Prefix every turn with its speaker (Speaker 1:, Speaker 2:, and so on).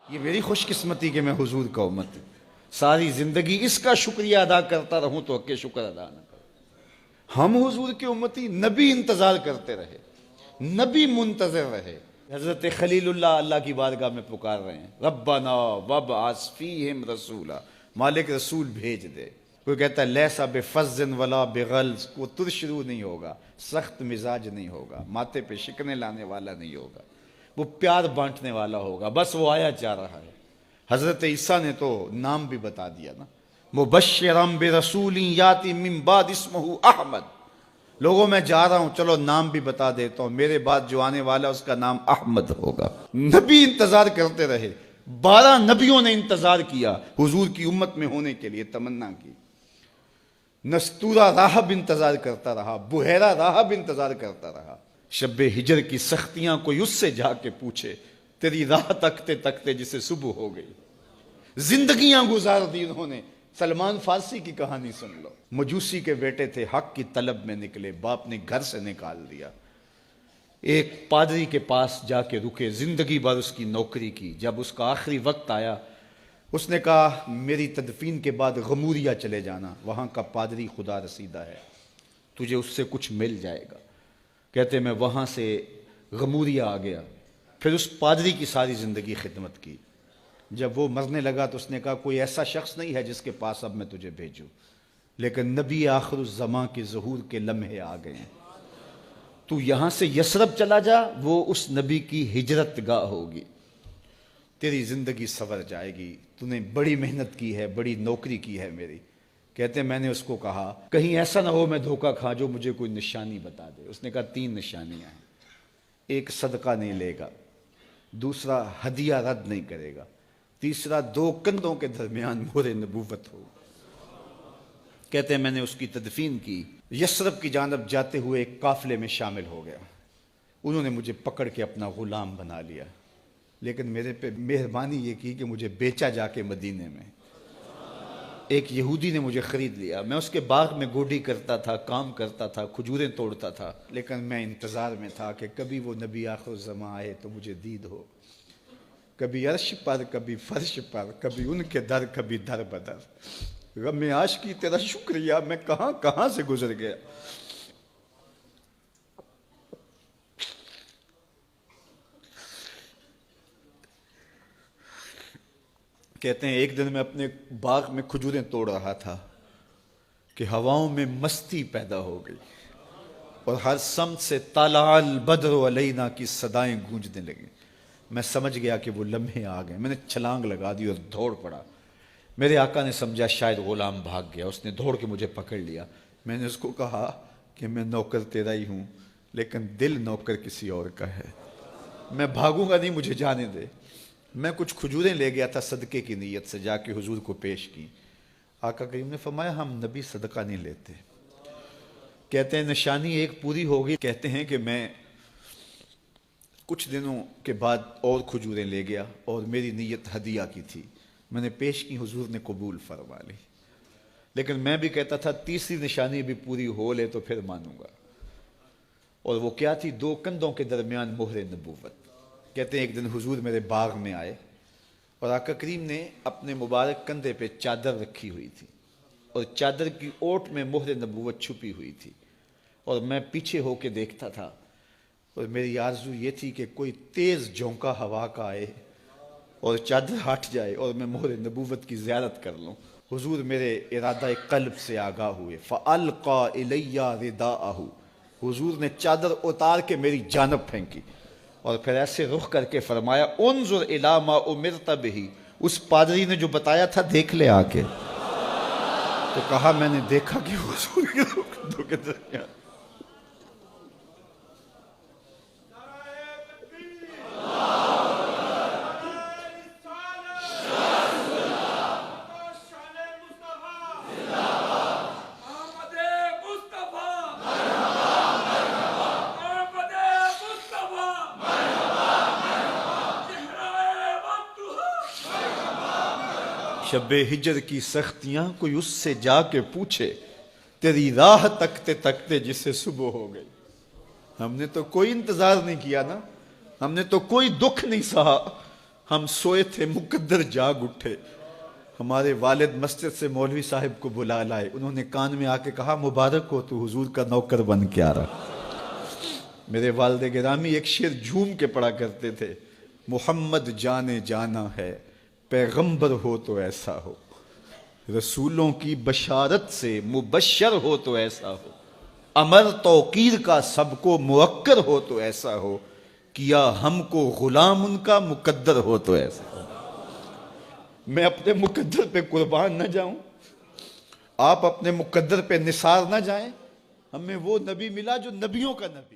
Speaker 1: یہ میری خوش قسمتی کہ میں حضور کا امت ساری زندگی اس کا شکریہ ادا کرتا رہوں تو حق شکر ادا نہ کروں۔ ہم حضور کی امتی، نبی انتظار کرتے رہے، نبی منتظر رہے۔ حضرت خلیل اللہ کی بارگاہ میں پکار رہے ہیں، ربنا وابعث فیہم رسولا، مالک رسول بھیج دے۔ کوئی کہتا ہے لیسا بفظ ولا بغلظ، وہ ترشرو نہیں ہوگا، سخت مزاج نہیں ہوگا، ماتھے پہ شکنے لانے والا نہیں ہوگا، وہ پیار بانٹنے والا ہوگا، بس وہ آیا جا رہا ہے۔ حضرت عیسیٰ نے تو نام بھی بتا دیا نا، مبشرم برسول یاتی من بعد اسمہ احمد، لوگوں میں جا رہا ہوں، چلو نام بھی بتا دیتا ہوں، میرے بعد جو آنے والا اس کا نام احمد ہوگا۔ نبی انتظار کرتے رہے، 12 نبیوں نے انتظار کیا حضور کی امت میں ہونے کے لیے، تمنا کی۔ نستورہ راہب انتظار کرتا رہا، بحیرہ راہب انتظار کرتا رہا۔ شب ہجر کی سختیاں کوئی اس سے جا کے پوچھے، تیری راہ تکتے تکتے جسے صبح ہو گئی۔ زندگیاں گزار دی انہوں نے۔ سلمان فارسی کی کہانی سن لو، مجوسی کے بیٹے تھے، حق کی طلب میں نکلے، باپ نے گھر سے نکال دیا، ایک پادری کے پاس جا کے رکے، زندگی بھر اس کی نوکری کی۔ جب اس کا آخری وقت آیا، اس نے کہا میری تدفین کے بعد غموریا چلے جانا، وہاں کا پادری خدا رسیدہ ہے، تجھے اس سے کچھ مل جائے گا۔ کہتے میں وہاں سے غموریا آ گیا، پھر اس پادری کی ساری زندگی خدمت کی۔ جب وہ مرنے لگا تو اس نے کہا کوئی ایسا شخص نہیں ہے جس کے پاس اب میں تجھے بھیجوں، لیکن نبی آخر الزماں کے ظہور کے لمحے آ گئے ہیں، تو یہاں سے یثرب چلا جا، وہ اس نبی کی ہجرت گاہ ہوگی، تیری زندگی سنور جائے گی، تو نے بڑی محنت کی ہے، بڑی نوکری کی ہے میری۔ کہتے ہیں میں نے اس کو کہا کہیں ایسا نہ ہو میں دھوکہ کھا جو مجھے کوئی نشانی بتا دے۔ اس نے کہا 3 نشانیاں ہیں، ایک صدقہ نہیں لے گا، دوسرا ہدیہ رد نہیں کرے گا، تیسرا 2 کندھوں کے درمیان مہر نبوت ہو۔ کہتے ہیں میں نے اس کی تدفین کی، یثرب کی جانب جاتے ہوئے ایک قافلے میں شامل ہو گیا، انہوں نے مجھے پکڑ کے اپنا غلام بنا لیا، لیکن میرے پہ مہربانی یہ کی کہ مجھے بیچا جا کے مدینے میں۔ ایک یہودی نے مجھے خرید لیا، میں اس کے باغ میں گوڈی کرتا تھا، کام کرتا تھا، کھجوریں توڑتا تھا، لیکن میں انتظار میں تھا کہ کبھی وہ نبی آخر الزماں آئے تو مجھے دید ہو، کبھی عرش پر، کبھی فرش پر، کبھی ان کے در، کبھی در بدر۔ غم عاشقی تیرا شکریہ، میں کہاں کہاں سے گزر گیا۔ کہتے ہیں ایک دن میں اپنے باغ میں کھجوریں توڑ رہا تھا کہ ہواؤں میں مستی پیدا ہو گئی اور ہر سمت سے طلع البدر علینا کی صدائیں گونجنے لگیں۔ میں سمجھ گیا کہ وہ لمحے آ گئے، میں نے چھلانگ لگا دی اور دوڑ پڑا۔ میرے آقا نے سمجھا شاید غلام بھاگ گیا، اس نے دوڑ کے مجھے پکڑ لیا۔ میں نے اس کو کہا کہ میں نوکر تیرا ہی ہوں، لیکن دل نوکر کسی اور کا ہے، میں بھاگوں گا نہیں، مجھے جانے دے۔ میں کچھ کھجوریں لے گیا تھا صدقے کی نیت سے، جا کے حضور کو پیش کی۔ آقا کریم نے فرمایا ہم نبی صدقہ نہیں لیتے۔ کہتے ہیں نشانی ایک پوری ہو گئی، کہتے ہیں کہ میں کچھ دنوں کے بعد اور کھجوریں لے گیا اور میری نیت ہدیہ کی تھی، میں نے پیش کی، حضور نے قبول فرما لی، لیکن میں بھی کہتا تھا تیسری نشانی بھی پوری ہو لے تو پھر مانوں گا، اور وہ کیا تھی؟ 2 کندھوں کے درمیان مہر نبوت۔ کہتے ہیں ایک دن حضور میرے باغ میں آئے اور آقا کریم نے اپنے مبارک کندھے پہ چادر رکھی ہوئی تھی اور چادر کی اوٹ میں مہر نبوت چھپی ہوئی تھی، اور میں پیچھے ہو کے دیکھتا تھا، اور میری آرزو یہ تھی کہ کوئی تیز جھونکا ہوا کا آئے اور چادر ہٹ جائے اور میں مہر نبوت کی زیارت کر لوں۔ حضور میرے ارادہ قلب سے آگاہ ہوئے، فَأَلْقَى إِلَيَّ رِدَاءَهُ، حضور نے چادر اتار کے میری جانب پھینکی اور پھر ایسے رخ کر کے فرمایا انظر الی ما امرت بہ، اس پادری نے جو بتایا تھا دیکھ لے آ کے۔ تو کہا میں نے دیکھا کہ حضور کے 2 کندھوں کے درمیان۔ شب ہجر کی سختیاں کوئی اس سے جا کے پوچھے، تیری راہ تکتے تکتے جسے صبح ہو گئی۔ ہم نے تو کوئی انتظار نہیں کیا نا، ہم نے تو کوئی دکھ نہیں سہا، ہم سوئے تھے مقدر جاگ اٹھے، ہمارے والد مسجد سے مولوی صاحب کو بلا لائے، انہوں نے کان میں آ کے کہا مبارک ہو تو حضور کا نوکر بن کے آ رہا۔ میرے والد گرامی ایک شعر جھوم کے پڑھا کرتے تھے، محمد جانے جانا ہے پیغمبر ہو تو ایسا ہو، رسولوں کی بشارت سے مبشر ہو تو ایسا ہو، امر توقیر کا سب کو موقر ہو تو ایسا ہو، کیا ہم کو غلام ان کا مقدر ہو تو ایسا ہو۔ میں اپنے مقدر پہ قربان نہ جاؤں، آپ اپنے مقدر پہ نثار نہ جائیں، ہمیں وہ نبی ملا جو نبیوں کا نبی۔